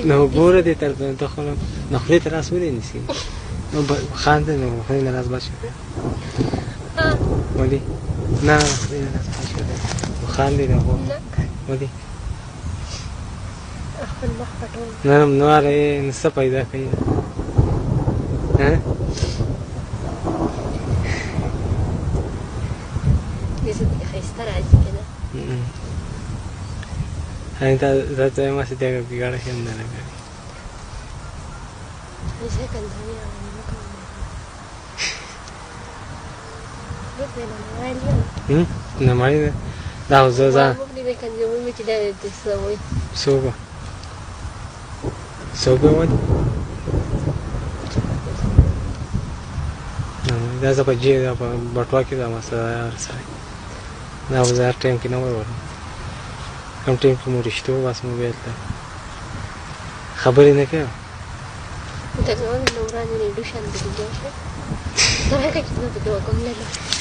نو ګوره دې تر دخل نو خپل تر اسولې نسی نو خاند نو خپل لاس بچ ولي نه خپل لاس بچ خاند نه هو ولي خپل مخ پټول نه نو اره نس پیدا کوي ها دې څه خيسته راځي کنه هاي انت ما ستيقظ بقارة شيء من أنا قاري ايش هيك الدنيا نماري ده هو زوزا سوبا سوبا ودي ده زبا جي ده بطوا كده مسا رسالي ده هو زار تيم كنا ورور كم تيم كمو رشتو بس موبيل ده خبري نكيا ده كمان نوراني ندوشان بدي جوشه ده هيك كده بدو أقول له